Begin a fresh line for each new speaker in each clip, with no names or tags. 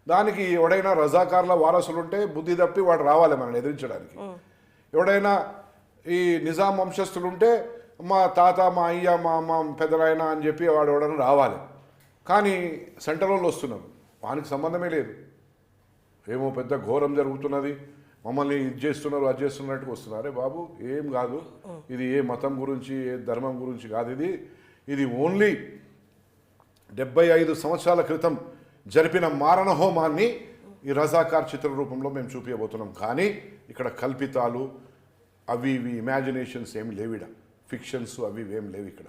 దానికి ఎవడైనా రజాకార్ల వారసులు ఉంటే బుద్ధి తప్పి వాడు రావాలి మనల్ని ఎదిరించడానికి. ఎవడైనా ఈ నిజాం వంశస్థులు ఉంటే మా తాత మా అయ్య మా అమ్మ పెద్దలైన అని చెప్పి వాడు ఎవడైనా రావాలి. కానీ సెంటర్ వాళ్ళు వస్తున్నారు, వానికి సంబంధమే లేదు. ఏమో పెద్ద ఘోరం జరుగుతున్నది, మమ్మల్ని ఇది చేస్తున్నారు అది చేస్తున్నట్టుగా వస్తున్నారు. అరే బాబు ఏం కాదు, ఇది ఏ మతం గురించి ఏ ధర్మం గురించి కాదు, ఇది ఓన్లీ 75 సంవత్సరాల క్రితం జరిపిన మారణ హోమాన్ని ఈ రజాకార్ చిత్ర రూపంలో మేము చూపించబోతున్నాం. కానీ ఇక్కడ కల్పితాలు అవి ఇవి ఇమాజినేషన్స్ ఏమి లేవిడ, ఫిక్షన్స్ అవి ఏం లేవు. ఇక్కడ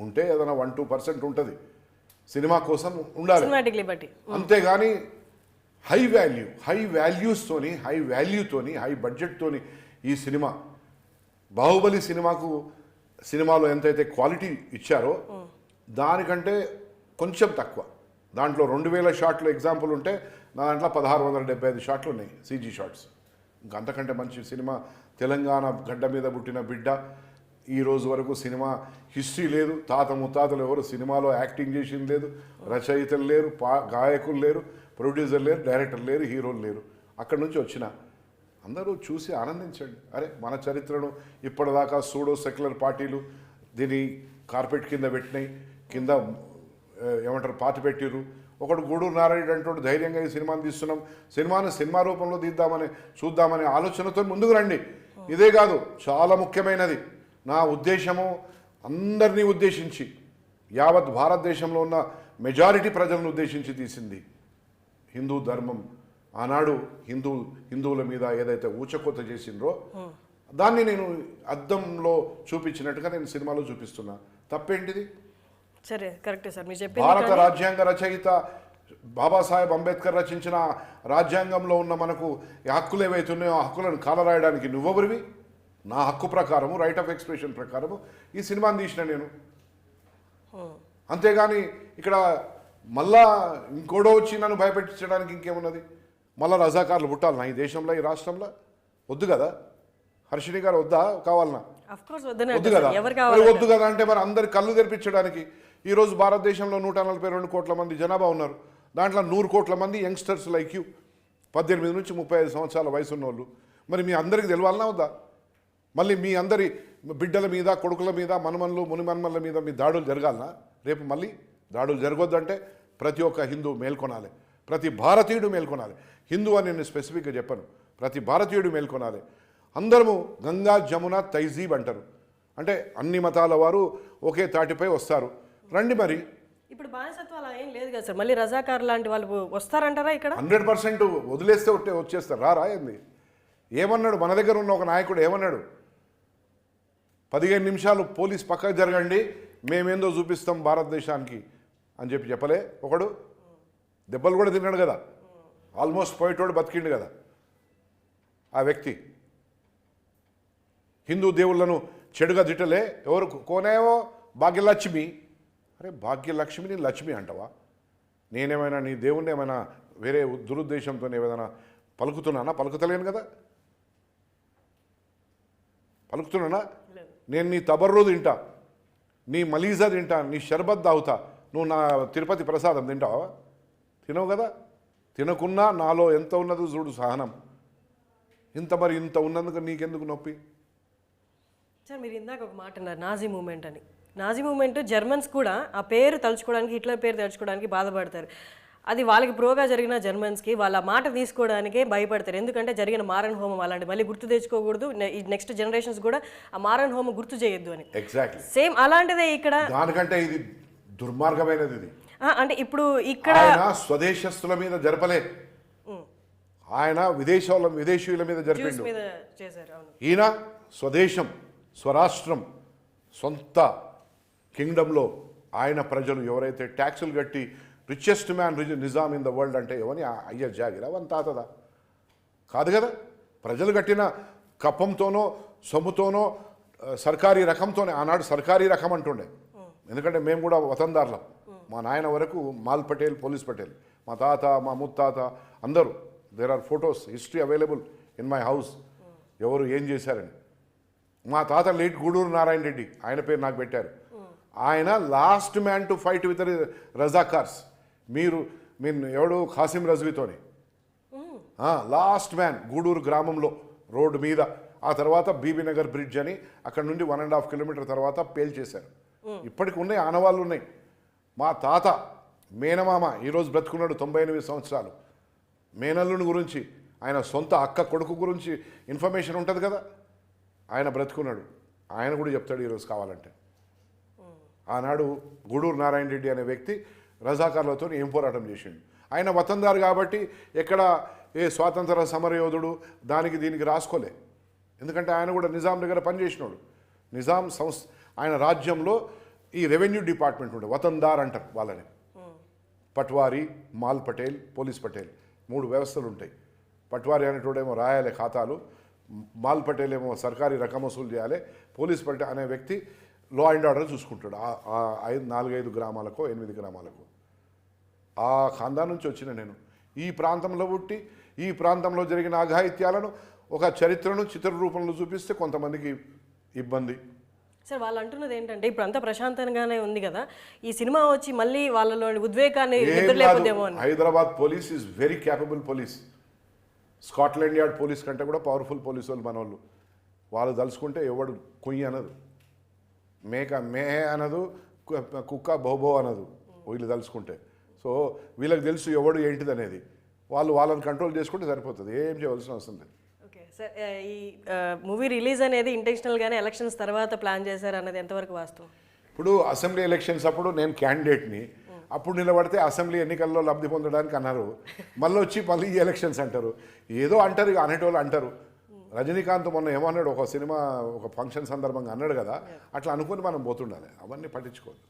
ఉంటే ఏదైనా 1-2% ఉంటుంది సినిమా కోసం ఉండాలి, అంతేగాని హై వాల్యూస్తోని హై వాల్యూతోని హై బడ్జెట్తోని ఈ సినిమా బాహుబలి సినిమాలో ఎంతైతే క్వాలిటీ ఇచ్చారో దానికంటే కొంచెం తక్కువ. దాంట్లో 2000 షాట్లు ఎగ్జాంపుల్ ఉంటే నా దాంట్లో 1675 షాట్లు ఉన్నాయి సీజీ షాట్స్. ఇంకా అంతకంటే మంచి సినిమా తెలంగాణ గడ్డ మీద పుట్టిన బిడ్డ ఈ రోజు వరకు సినిమా హిస్టరీ లేదు. తాత ముత్తాతలు ఎవరు సినిమాలో యాక్టింగ్ చేసింది లేదు, రచయితలు లేరు, గాయకులు లేరు, ప్రొడ్యూసర్ లేరు, డైరెక్టర్ లేరు, హీరోలు లేరు. అక్కడి నుంచి వచ్చిన అందరూ చూసి ఆనందించండి. అరే మన చరిత్రను ఇప్పటిదాకా సూడో సెక్యులర్ పార్టీలు దీన్ని కార్పెట్ కింద పెట్టినాయి, కింద ఏమంటారు పాతి పెట్టిరు. ఒకడు గూడూరు నారాయణ అంటూ ధైర్యంగా ఈ సినిమాని తీస్తున్నాం, సినిమా రూపంలో చూద్దామనే ఆలోచనతో ముందుకు రండి. ఇదే కాదు, చాలా ముఖ్యమైనది నా ఉద్దేశము, అందరినీ ఉద్దేశించి యావత్ భారతదేశంలో ఉన్న మెజారిటీ ప్రజలను ఉద్దేశించి తీసింది. హిందూ ధర్మం ఆనాడు హిందువుల మీద ఏదైతే ఊచకోత చేసిండ్రో దాన్ని నేను అద్దంలో చూపించినట్టుగా నేను సినిమాలో చూపిస్తున్నా. తప్పేంటిది?
సరే కరెక్టే సార్ మీరు చెప్పి.
భారత రాజ్యాంగ రచయిత బాబాసాహెబ్ అంబేద్కర్ రచించిన రాజ్యాంగంలో ఉన్న మనకు హక్కులు ఏవైతే ఉన్నాయో ఆ హక్కులను కాలరాయడానికి నువ్వెవరివి? నా హక్కు ప్రకారము, రైట్ ఆఫ్ ఎక్స్ప్రెషన్ ప్రకారము ఈ సినిమాని తీసిన నేను. అంతేగాని ఇక్కడ మళ్ళా ఇంకోడో వచ్చి నన్ను భయపెట్టించడానికి ఇంకేమున్నది? మళ్ళీ రజాకార్లు పుట్టాలన్నా ఈ దేశంలో, ఈ రాష్ట్రంలో? వద్దు కదా. హర్షిణి గారు వద్దా? కావాలన్నా? వద్దు కదా. వద్దు కదా అంటే మరి అందరి కళ్ళు తెరిపించడానికి ఈరోజు భారతదేశంలో 142 కోట్ల మంది జనాభా ఉన్నారు. దాంట్లో 100 కోట్ల మంది యంగ్స్టర్స్ లైక్ యూ, 18 నుంచి 35 సంవత్సరాల వయసు ఉన్నోళ్ళు. మరి మీ అందరికి తెలవాలన్నా వద్దా? మళ్ళీ మీ అందరి బిడ్డల మీద, కొడుకుల మీద, మునిమన్మల మీద మీ దాడులు జరగాలనా? రేపు మళ్ళీ దాడులు జరగొద్దంటే ప్రతి ఒక్క హిందూ మేల్కొనాలి, ప్రతి భారతీయుడు మేల్కొనాలి. హిందూ అని నేను స్పెసిఫిక్గా చెప్పను, ప్రతి భారతీయుడు మేల్కొనాలి. అందరము గంగా జమున తైజీబ్ అంటారు, అంటే అన్ని మతాల వారు ఒకే తాటిపై వస్తారు. రండి. మరి
ఇప్పుడు బానిసత్వం అలా ఏం లేదు కదా సార్, మళ్ళీ రజాకార్ లాంటి వాళ్ళు వస్తారంటారా ఇక్కడ?
100% వదిలేస్తే వచ్చేస్తారు. రాయింది ఏమన్నాడు మన దగ్గర ఉన్న ఒక నాయకుడు? ఏమన్నాడు? 15 నిమిషాలు పోలీస్ పక్కకు జరగండి, మేమేందో చూపిస్తాం భారతదేశానికి అని చెప్పలే ఒకడు. దెబ్బలు కూడా తిన్నాడు కదా, ఆల్మోస్ట్ పోయేటోడు బతికిండు కదా ఆ వ్యక్తి. హిందూ దేవుళ్ళను చెడుగా తిట్టలే. ఎవరు కోనేవో భాగ్యలక్ష్మి. అరే భాగ్యలక్ష్మిని లక్ష్మి అంటావా? నేనేమైనా నీ దేవుణ్ణి ఏమైనా వేరే దురుద్దేశంతో ఏమైనా పలుకుతున్నానా? పలుకుతలేను కదా. పలుకుతున్నానా? నేను నీ తబర్రు తింటా, నీ మలీజా తింటా, నీ షర్బత్ తాగుతా. నువ్వు నా తిరుపతి ప్రసాదం తింటావా? తినవు కదా. తినకున్నా నాలో ఎంత ఉన్నదో చూడు సహనం. ఇంత ఉన్నందుకు నీకెందుకు నొప్పి?
సార్ మీరు ఇందాక ఒక మాట అన్నారు నాజీ మూమెంట్ అని. నాజీ మూమెంట్ జర్మన్స్ కూడా ఆ పేరు తలుచుకోవడానికి, హిట్లర్ పేరు తలుచుకోవడానికి బాధపడతారు. అది వాళ్ళకి ప్రోగా జరిగిన జర్మన్స్కి వాళ్ళ మాట తీసుకోవడానికే భయపడతారు. ఎందుకంటే జరిగిన మారణ హోమం అలాంటి మళ్ళీ గుర్తు తెచ్చుకోకూడదు, నెక్స్ట్ జనరేషన్స్ కూడా ఆ మారణ హోమం గుర్తు చేయొద్దు అని.
ఎగ్జాక్ట్లీ సేమ్
అలాంటిదే ఇక్కడ.
దానికంటే ఇది దుర్మార్గమైనది. ఇది
అంటే ఇప్పుడు
ఆయన స్వదేశస్తుల మీద జరపలే, ఆయన విదేశీయుల మీద జరిపిండు. ఈయన స్వదేశం, స్వరాష్ట్రం, సొంత కింగ్డమ్లో ఆయన ప్రజలు ఎవరైతే ట్యాక్సులు కట్టి richest man Nizam in the world అంటే ఎవని అయ్య జాగిరా అవని తాతదా? కాదు కదా. ప్రజలు కట్టిన కప్పంతోనో సొమ్ముతోనో సర్కారీ రకంతోనే, ఆనాడు సర్కారీ రకం అంటుండే. ఎందుకంటే మేము కూడా వతందారులం. మా నాయన వరకు మాల్ పటేల్, పోలీస్ పటేల్, మా తాత, మా ముత్తాత అందరూ. There are photos, history available in my house, ఎవరు ఏం చేశారని. మా తాత లేట్ గూడూరు నారాయణ రెడ్డి, ఆయన పేరు నాకు పెట్టారు. ఆయన last man to fight with Razakars. మీరు మీన్ ఎవడు ఖాసిం రజ్వీతోని లాస్ట్ మ్యాన్ గూడూరు గ్రామంలో రోడ్డు మీద. ఆ తర్వాత బీబీనగర్ బ్రిడ్జ్ అని అక్కడ నుండి 1.5 కిలోమీటర్ తర్వాత పేల్చేశారు. ఇప్పటికి ఉన్నాయి, ఆనవాళ్ళు ఉన్నాయి. మా తాత మేనమామ ఈరోజు బ్రతుకున్నాడు, 98 సంవత్సరాలు. మేనల్లుని గురించి, ఆయన సొంత అక్క కొడుకు గురించి ఇన్ఫర్మేషన్ ఉంటుంది కదా, ఆయన బ్రతుకున్నాడు. ఆయన కూడా చెప్తాడు ఈరోజు కావాలంటే. ఆనాడు గూడూరు నారాయణ రెడ్డి అనే వ్యక్తి రజాకార్లతో ఏం పోరాటం చేసిండు. ఆయన వతందారు కాబట్టి ఎక్కడ ఏ స్వాతంత్ర సమరయోధుడు దానికి దీనికి రాసుకోలే. ఎందుకంటే ఆయన కూడా నిజాం దగ్గర పనిచేసినాడు. నిజాం ఆయన రాజ్యంలో ఈ రెవెన్యూ డిపార్ట్మెంట్ ఉండే, వతందార్ అంటారు వాళ్ళని. పట్వారీ, మాల్ పటేల్, పోలీస్ పటేల్ 3 వ్యవస్థలు ఉంటాయి. పట్వారీ అనేటోడేమో రాయాలి ఖాతాలు, మాల్ పటేల్ ఏమో సర్కారీ రకం వసూలు చేయాలి, పోలీస్ పటేల్ అనే వ్యక్తి లా అండ్ ఆర్డర్ చూసుకుంటాడు. 4-5 గ్రామాలకు 8 గ్రామాలకు. ఆ ఖాందా నుంచి వచ్చిన నేను ఈ ప్రాంతంలో పుట్టి ఈ ప్రాంతంలో జరిగిన అఘాయిత్యాలను ఒక చరిత్రను చిత్ర రూపంలో చూపిస్తే కొంతమందికి ఇబ్బంది.
సార్ వాళ్ళు అంటున్నది ఏంటంటే ఇప్పుడు అంతా ప్రశాంతంగానే ఉంది కదా, ఈ సినిమా వచ్చి మళ్ళీ వాళ్ళలోని ఉద్వేగాన్ని నిద్రలేకపోతేమో అని.
Hyderabad police is very capable police. Scotland yard police కంటే కూడా పవర్ఫుల్ పోలీసు వాళ్ళు మనోళ్ళు. వాళ్ళు తలుచుకుంటే ఎవడు కుయ్యి అనదు, మేక మే అనదు, కుక్క బోబో అనదు వీళ్ళు తలుచుకుంటే. సో వీళ్ళకి తెలుసు ఎవడు ఏంటిది అనేది. వాళ్ళని కంట్రోల్ చేసుకుంటే సరిపోతుంది, ఏం చేయవలసిన అవసరం లేదు.
ఓకే సార్, ఈ మూవీ రిలీజ్ అనేది ఇంటెన్షనల్గానే ఎలక్షన్స్ తర్వాత ప్లాన్ చేశారు అన్నది ఎంతవరకు వాస్తవం?
ఇప్పుడు అసెంబ్లీ ఎలక్షన్స్ అప్పుడు నేను క్యాండిడేట్ని, అప్పుడు నిలబడితే అసెంబ్లీ ఎన్నికల్లో లబ్ధి పొందడానికి అన్నారు. మళ్ళీ ఈ ఎలక్షన్స్ అంటారు, ఏదో అంటారు, ఇక అనేటోళ్ళు అంటారు. రజనీకాంత్ మొన్న ఏమన్నాడు, ఒక సినిమా ఒక ఫంక్షన్ సందర్భంగా అన్నాడు కదా, అట్లా అనుకుని మనం పోతుండాలి, అవన్నీ పట్టించుకోవద్దు.